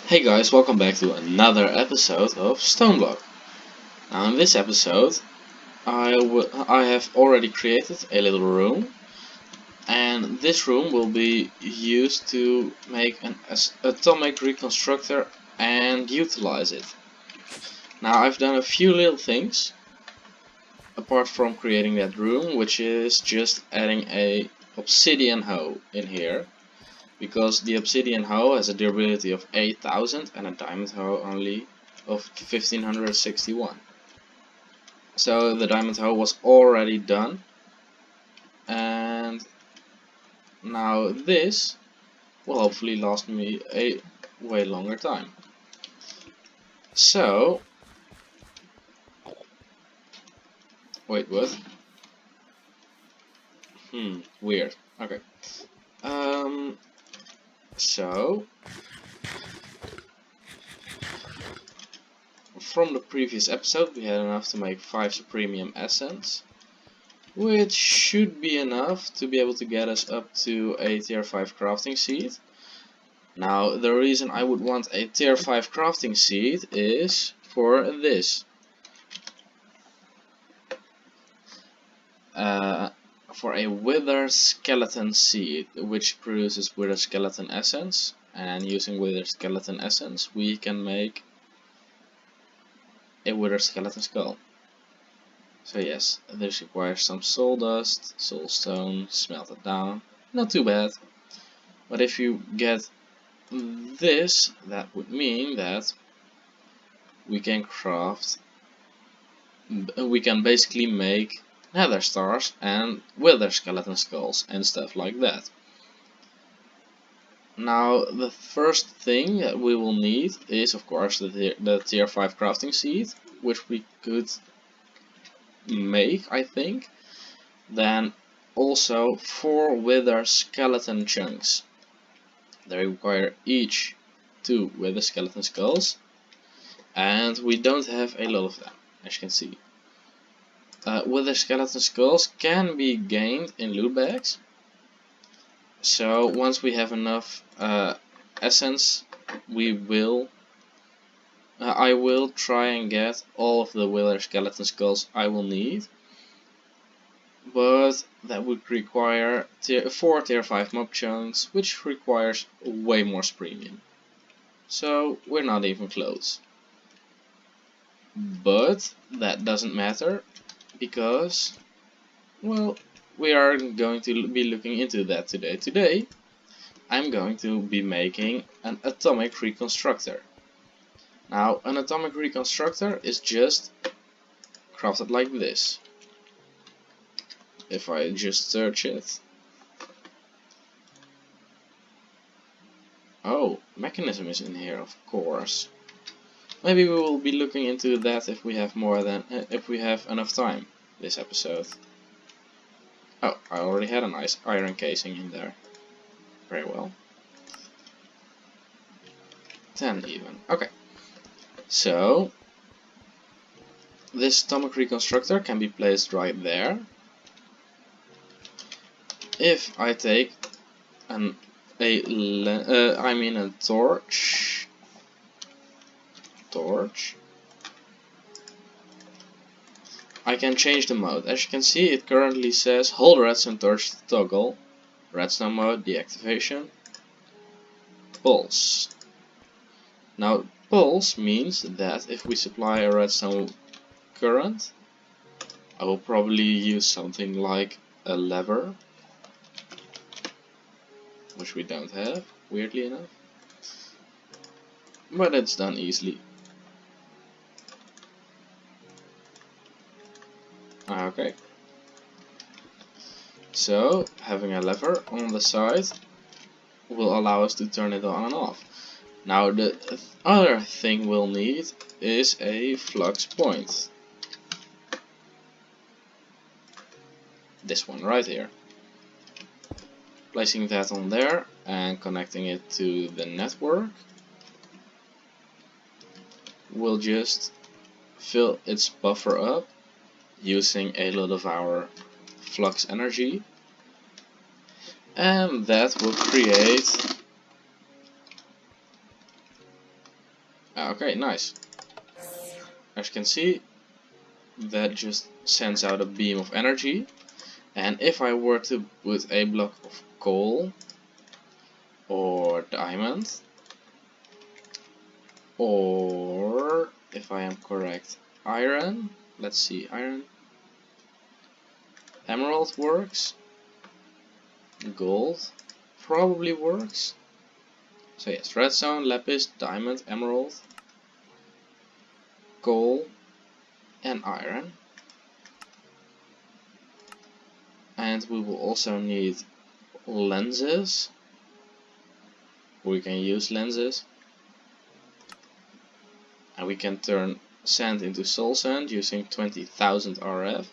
Hey guys, welcome back to another episode of Stoneblock. Now in this episode I have already created a little room, and this room will be used to make an atomic reconstructor and utilize it. Now I've done a few little things apart from creating that room, which is just adding a obsidian hoe in here. Because the obsidian hoe has a durability of 8000 and a diamond hoe only of 1561. So the diamond hoe was already done, and now this will hopefully last me a way longer time. So, wait, what? Weird. Okay. So from the previous episode we had enough to make 5 supremium essence, which should be enough to be able to get us up to a tier 5 crafting seed. Now the reason I would want a tier 5 crafting seed is for this. For a wither skeleton seed, which produces wither skeleton essence, and using wither skeleton essence we can make a wither skeleton skull. So yes, this requires some soul dust, soul stone, smelt it down, not too bad. But if you get this, that would mean that we can basically make nether stars and wither skeleton skulls and stuff like that. Now the first thing that we will need is of course the tier 5 crafting seed, which we could make, I think. Then also 4 wither skeleton chunks. They require each 2 wither skeleton skulls, and we don't have a lot of them, as you can see. Wither skeleton skulls can be gained in loot bags. So once we have enough essence, I will try and get all of the wither skeleton skulls I will need. But that would require 4 tier 5 mob chunks, which requires way more premium. So we're not even close. But that doesn't matter, because, well, we are going to be looking into that today. Today I'm going to be making an atomic reconstructor. Now an atomic reconstructor is just crafted like this. If I just search it. Oh, mechanism is in here, of course. Maybe we will be looking into that if we have enough time this episode. Oh, I already had a nice iron casing in there. Very well. 10 even. Okay. So this atomic reconstructor can be placed right there. If I take a torch, I can change the mode. As you can see, it currently says hold redstone torch to toggle, redstone mode deactivation, pulse. Now pulse means that if we supply a redstone current, I will probably use something like a lever, which we don't have, weirdly enough, but it's done easily. Okay, so having a lever on the side will allow us to turn it on and off. Now the other thing we'll need is a flux point. This one right here. Placing that on there and connecting it to the network will just fill its buffer up using a lot of our flux energy, and that will create Okay, nice. As you can see, that just sends out a beam of energy. And if I were to put a block of coal or diamond, or if I am correct, iron, let's see, iron, emerald works, gold probably works. So yes, redstone, lapis, diamond, emerald, coal and iron. And we will also need lenses. We can use lenses. And we can turn sand into soul sand using 20,000 RF.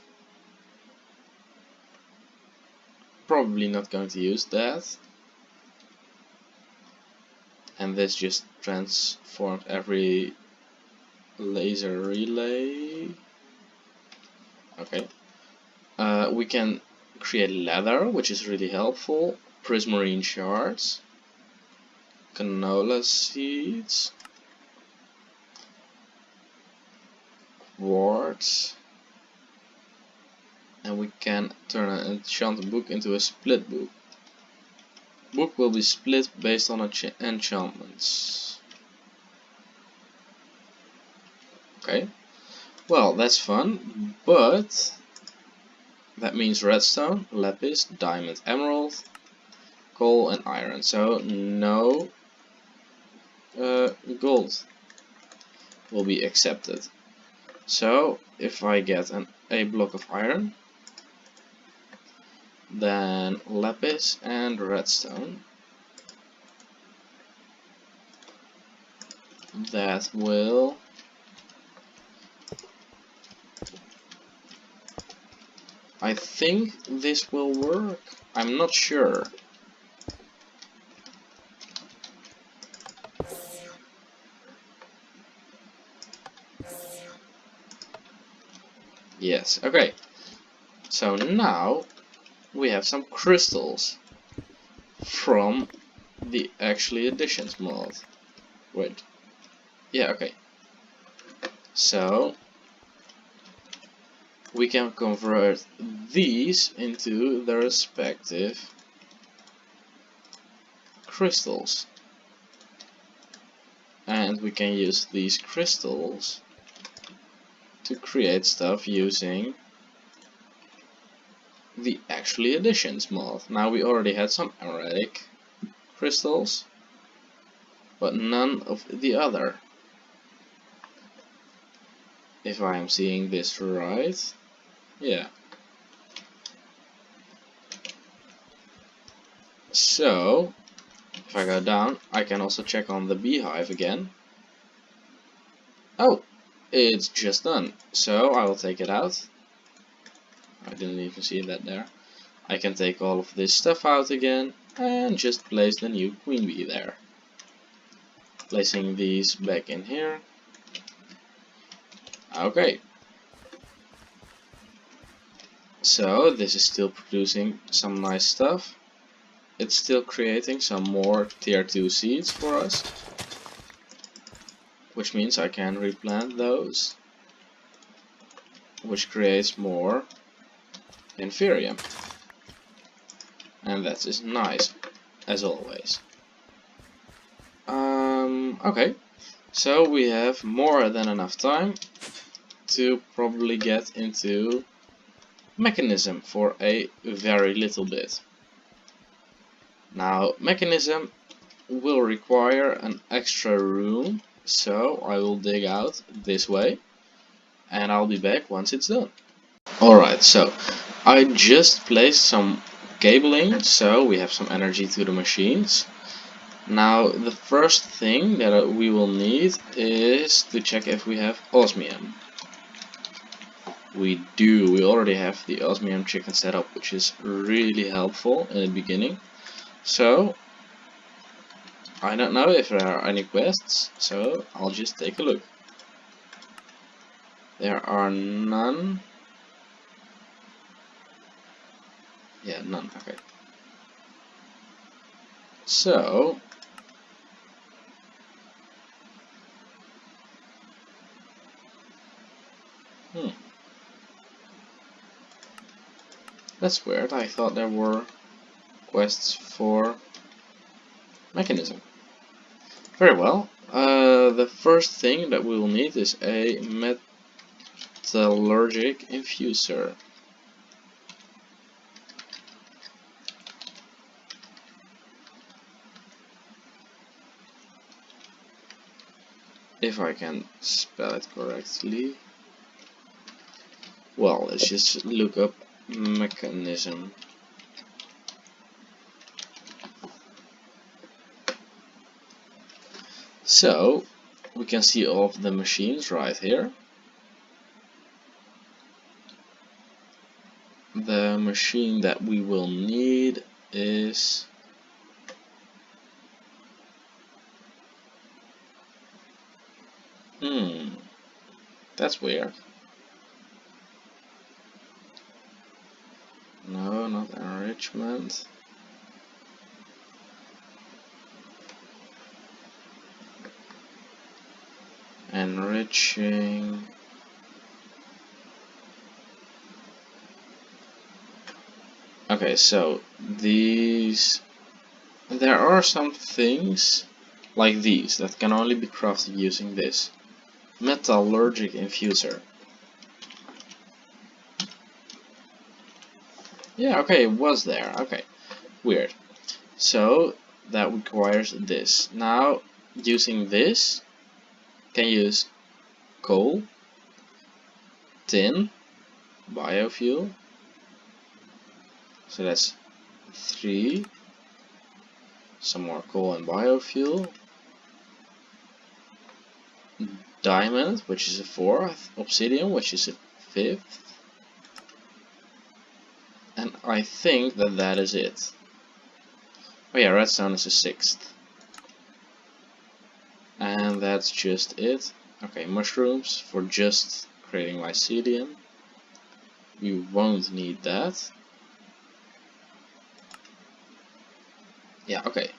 Probably not going to use that. And this just transformed every laser relay. Okay. We can create leather, which is really helpful. Prismarine shards. Canola seeds. Quartz. And we can turn an enchanted book into a split book. Book will be split based on enchantments. Okay, well that's fun, but that means redstone, lapis, diamond, emerald, coal and iron. So no gold will be accepted. So if I get a block of iron, then lapis and redstone, that will I think this will work. I'm not sure. Yes, okay. So now we have some crystals from the actually additions mod. Wait. Yeah, okay. So we can convert these into their respective crystals. And we can use these crystals to create stuff using the actually additions mod. Now we already had some emeraldic crystals, but none of the other. If I am seeing this right, yeah. So if I go down, I can also check on the beehive again. Oh, it's just done. So I will take it out. I didn't even see that there. I can take all of this stuff out again and just place the new queen bee there. Placing these back in here. Okay. So this is still producing some nice stuff. It's still creating some more tier 2 seeds for us, which means I can replant those, which creates more inferium. And that is nice, as always. Okay, so we have more than enough time to probably get into mechanism for a very little bit. Now, mechanism will require an extra room, so I will dig out this way and I'll be back once it's done. Alright, so I just placed some cabling so we have some energy to the machines. Now the first thing that we will need is to check if we have osmium. We do, we already have the osmium chicken setup, which is really helpful in the beginning. So I don't know if there are any quests, so I'll just take a look. There are none. Yeah, none, okay. So Hmm. That's weird. I thought there were quests for mechanism. Very well. The first thing that we will need is a metallurgic infuser. If I can spell it correctly. Well, let's just look up mechanism. So, we can see all of the machines right here. The machine that we will need is that's weird. No, not enrichment. Enriching. Okay, so there are some things like these that can only be crafted using this metallurgic infuser. Yeah, okay, it was there. Okay, weird. So that requires this. Now, using this, can use coal, tin, biofuel. So that's 3. Some more coal and biofuel. Diamond, which is a 4th. Obsidian, which is a 5th. And I think that that is it. Oh yeah, redstone is a 6th. And that's just it. Okay, mushrooms for just creating mycelium. We won't need that. Yeah, okay.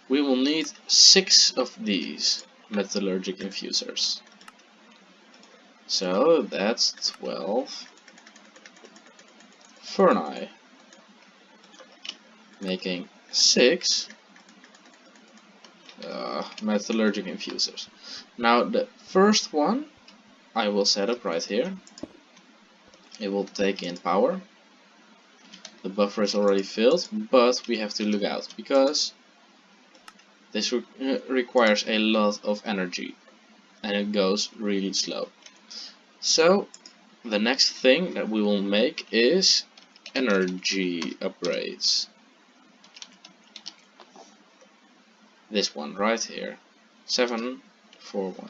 We will need 6 of these metallurgic infusers. So that's 12 Ferni, making 6 metallurgic infusers. Now the first one I will set up right here. It will take in power. The buffer is already filled, but we have to look out because this requires a lot of energy and it goes really slow. So the next thing that we will make is energy upgrades. This one right here, 741.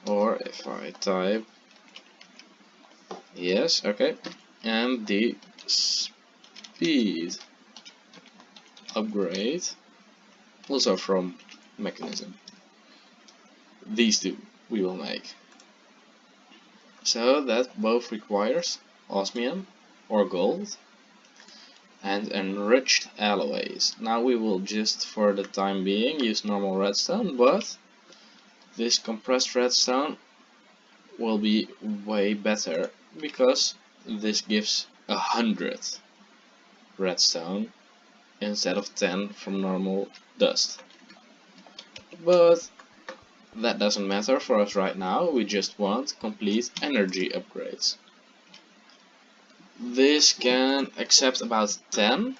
Or if I type, yes, okay, and the speed upgrade, also from mechanism. These two we will make. So that both requires osmium or gold and enriched alloys. Now we will just for the time being use normal redstone, but this compressed redstone will be way better because this gives 100 redstone instead of 10 from normal dust. But that doesn't matter for us right now, we just want complete energy upgrades. This can accept about 10,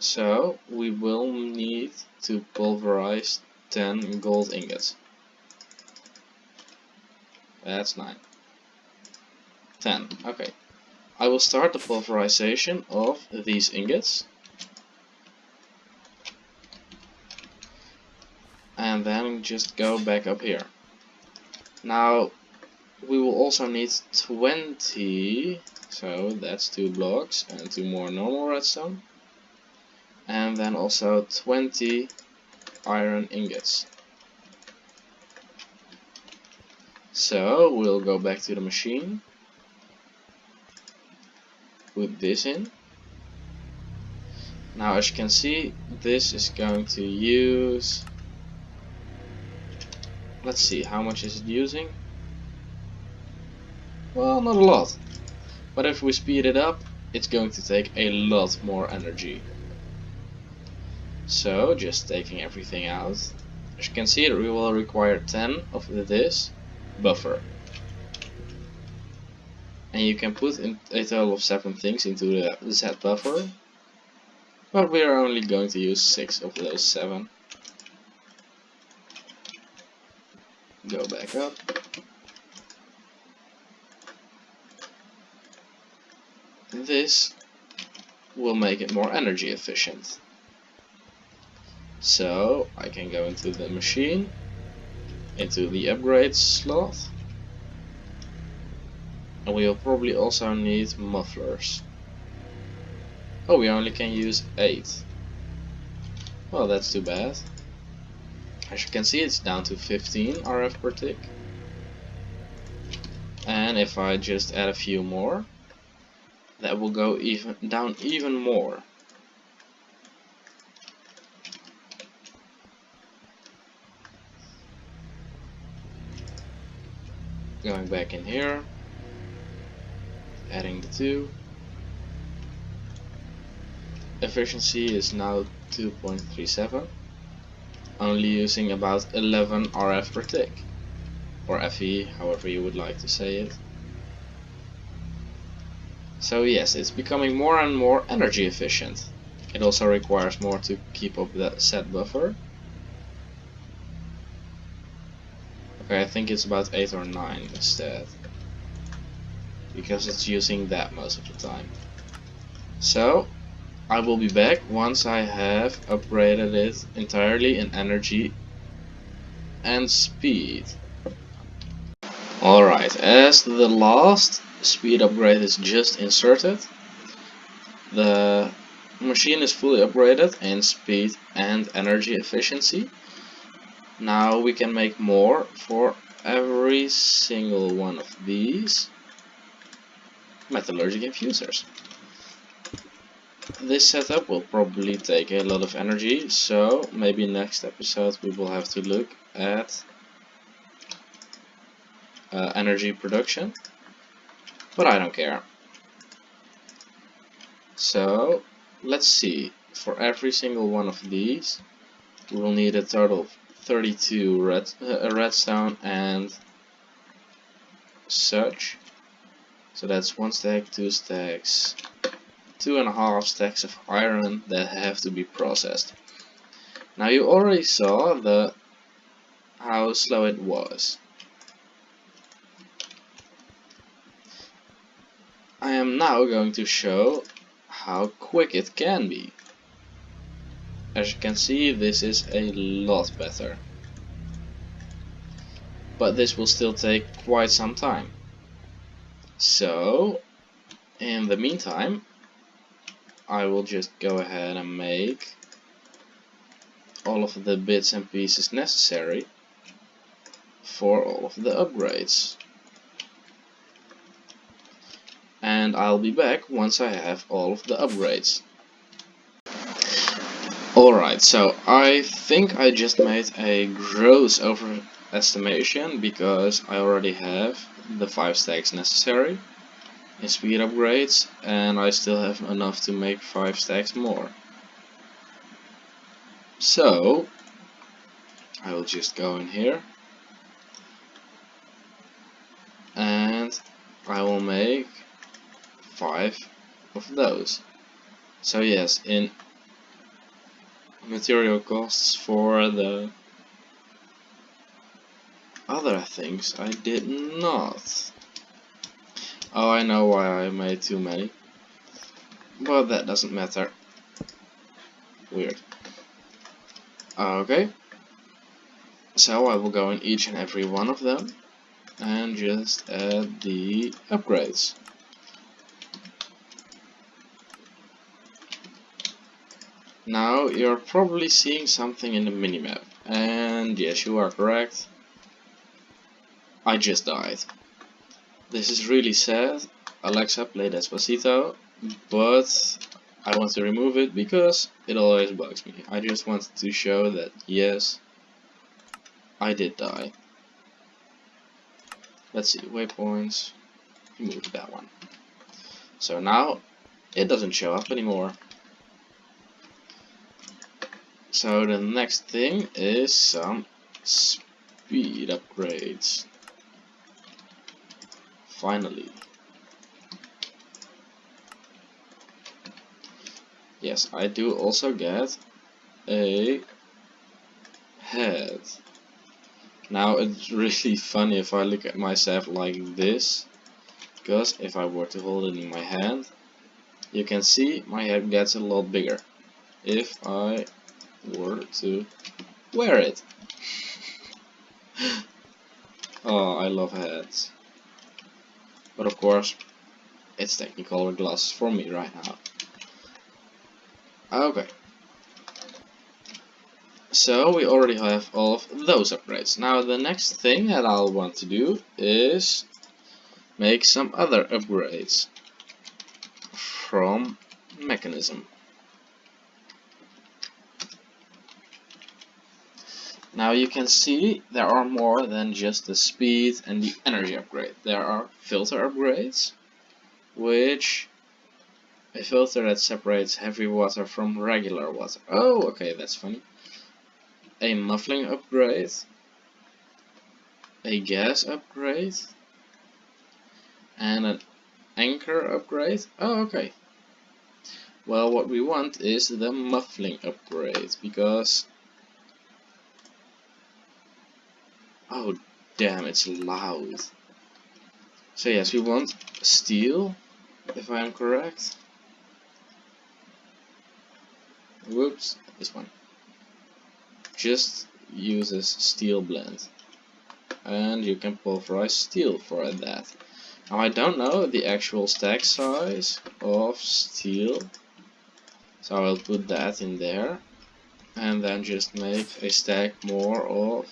so we will need to pulverize 10 gold ingots. That's 9. 10, okay. I will start the pulverization of these ingots. And then just go back up here. Now we will also need 20, so that's 2 blocks and 2 more normal redstone. And then also 20 iron ingots. So we'll go back to the machine, put this in. Now as you can see, this is going to use Let's see, how much is it using? Well, not a lot. But if we speed it up, it's going to take a lot more energy. So, just taking everything out. As you can see, we will require 10 of this buffer. And you can put in a total of 7 things into the Z buffer. But we are only going to use 6 of those 7. Go back up. This will make it more energy efficient. So I can go into the machine, into the upgrade slot, and we'll probably also need mufflers. Oh, we only can use 8. Well, that's too bad. As you can see, it's down to 15 RF per tick. And if I just add a few more, that will go down even more. Going back in here, adding the 2. Efficiency is now 2.37, only using about 11 RF per tick, or FE, however you would like to say it. So yes, it's becoming more and more energy efficient. It also requires more to keep up that set buffer. Okay, I think it's about 8 or 9 instead, because it's using that most of the time. So I will be back once I have upgraded it entirely in energy and speed. Alright, as the last speed upgrade is just inserted, the machine is fully upgraded in speed and energy efficiency. Now we can make more for every single one of these metallurgic infusers. This setup will probably take a lot of energy, so maybe next episode we will have to look at energy production, but I don't care. So let's see, for every single one of these we will need a total of 32 redstone and such. So that's 1 stack, 2 stacks, 2.5 stacks of iron that have to be processed. Now you already saw how slow it was. I am now going to show how quick it can be. As you can see, this is a lot better. But this will still take quite some time. So, in the meantime, I will just go ahead and make all of the bits and pieces necessary for all of the upgrades. And I'll be back once I have all of the upgrades. Alright, so I think I just made a gross overestimation because I already have the 5 stacks necessary in speed upgrades, and I still have enough to make 5 stacks more. So I will just go in here and I will make 5 of those. So yes, in material costs for the other things I did not. Oh, I know why I made too many, but that doesn't matter. Weird. Okay, so I will go in each and every one of them and just add the upgrades. Now you're probably seeing something in the minimap, and yes, you are correct. I just died. This is really sad. Alexa, play Despacito, but I want to remove it because it always bugs me. I just wanted to show that yes, I did die. Let's see, waypoints, move that one. So now it doesn't show up anymore. So the next thing is some speed upgrades. Finally. Yes, I do also get a head. Now it's really funny if I look at myself like this, because if I were to hold it in my hand, you can see my head gets a lot bigger if I were to wear it. Oh, I love heads. But of course, it's Technicolor glasses for me right now. Okay. So we already have all of those upgrades. Now the next thing that I'll want to do is make some other upgrades from mechanism. Now you can see there are more than just the speed and the energy upgrade. There are filter upgrades, which a filter that separates heavy water from regular water. Oh, okay, that's funny. A muffling upgrade, a gas upgrade, and an anchor upgrade. Oh, okay. Well, what we want is the muffling upgrade, because... oh, damn, it's loud. So yes, we want steel, if I am correct. Whoops, this one. Just uses steel blend. And you can pulverize steel for that. Now I don't know the actual stack size of steel, so I will put that in there. And then just make a stack more of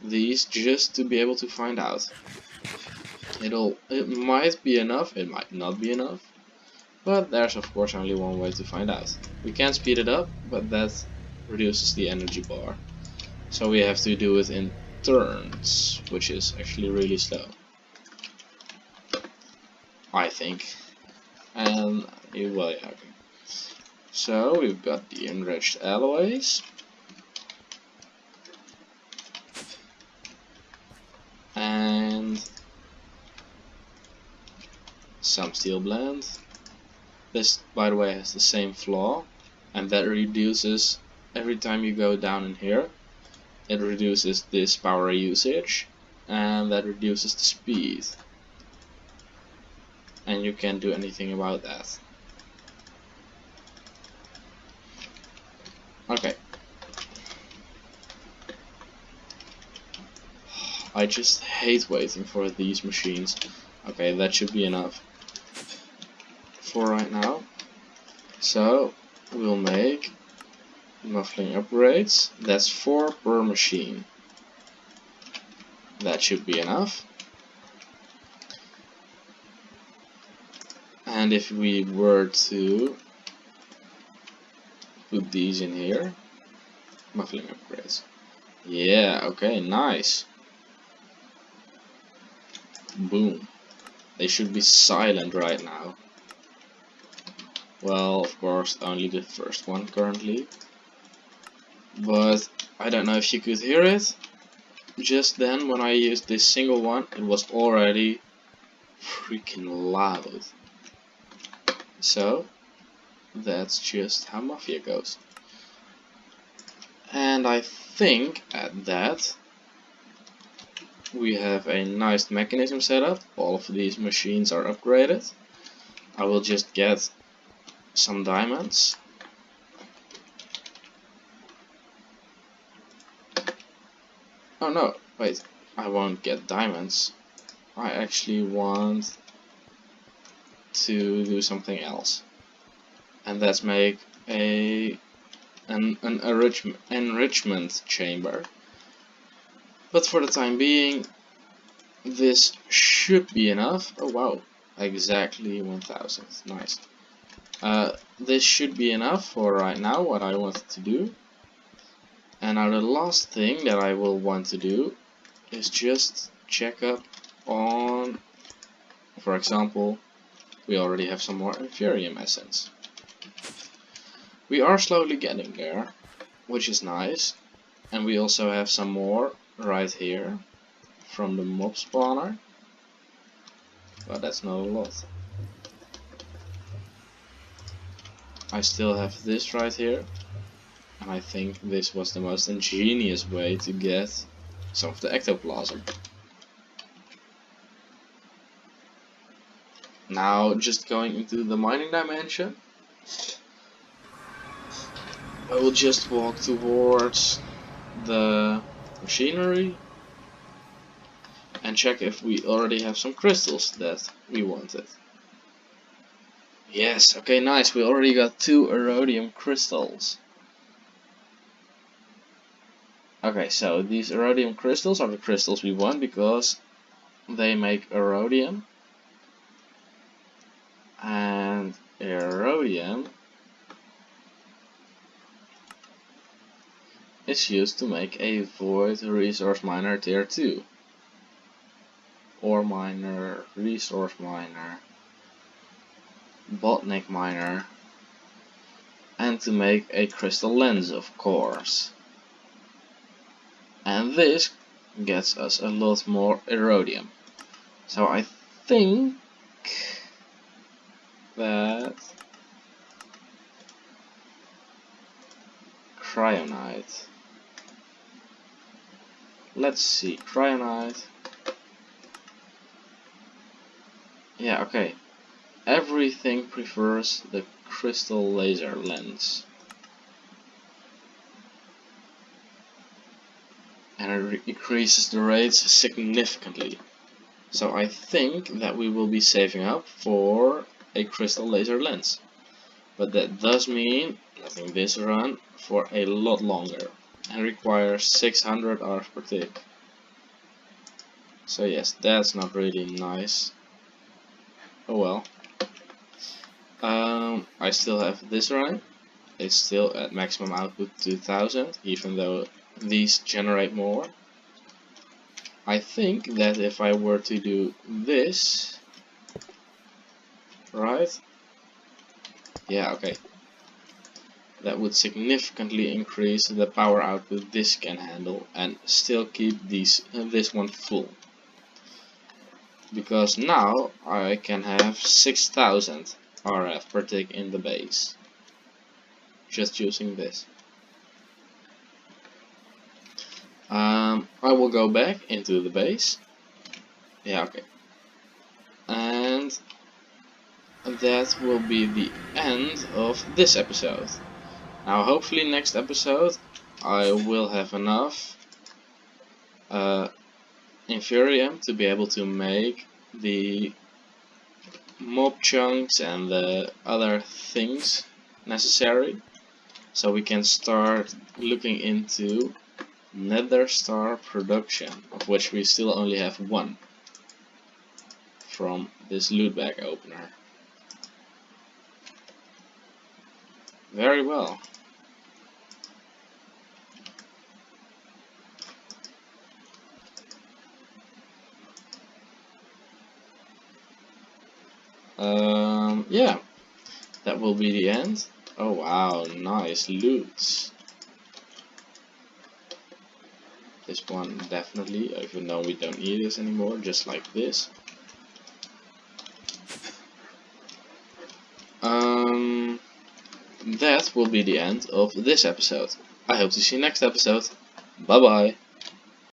these, just to be able to find out. It might be enough, it might not be enough, but there's of course only one way to find out. We can speed it up, but that reduces the energy bar, so we have to do it in turns, which is actually really slow, I think. And well, yeah, okay. So we've got the enriched alloys. And some steel blend. This, by the way, has the same flaw, and that reduces every time you go down in here. It reduces this power usage, and that reduces the speed. And you can't do anything about that. Okay. I just hate waiting for these machines. Okay, that should be enough for right now. So we'll make muffling upgrades. That's 4 per machine. That should be enough. And if we were to put these in here, muffling upgrades. Yeah, okay, nice. Boom. They should be silent right now. Well, of course, only the first one currently. But I don't know if you could hear it. Just then, when I used this single one, it was already freaking loud. So, that's just how Mafia goes. And I think at that, we have a nice mechanism set up. All of these machines are upgraded. I will just get some diamonds. Oh no, wait, I won't get diamonds. I actually want to do something else. And that's make an enrichment chamber. But for the time being, this should be enough. Oh wow, exactly 1000, nice. This should be enough for right now, what I wanted to do. And now the last thing that I will want to do is just check up on, for example, we already have some more Inferium essence. We are slowly getting there, which is nice. And we also have some more right here from the mob spawner. But that's not a lot. I still have this right here. And I think this was the most ingenious way to get some of the ectoplasm. Now just going into the mining dimension. I will just walk towards the machinery and check if we already have some crystals that we wanted. Yes, okay, nice, we already got 2 erodium crystals. Okay, so these erodium crystals are the crystals we want because they make erodium. And erodium is used to make a void resource miner tier 2. Ore miner, resource miner, botanic miner, and to make a crystal lens, of course. And this gets us a lot more erodium. So I think that cryonite. Let's see, cryonite. Yeah, okay. Everything prefers the crystal laser lens. And it increases the rates significantly. So I think that we will be saving up for a crystal laser lens. But that does mean letting this run for a lot longer and requires 600 hours per tick. So yes, that's not really nice. Oh well. I still have this running. It's still at maximum output 2000, even though these generate more. I think that if I were to do this, right? Yeah, okay. That would significantly increase the power output this can handle and still keep this one full. Because now I can have 6000 RF per tick in the base. Just using this. I will go back into the base. Yeah, okay. And that will be the end of this episode. Now hopefully next episode I will have enough Inferium to be able to make the mob chunks and the other things necessary. So we can start looking into Nether Star production, of which we still only have 1 from this loot bag opener. Very well. Yeah, that will be the end. Oh wow, nice loot. This one definitely, even though we don't need this anymore, just like this. That will be the end of this episode. I hope to see you next episode. Bye bye.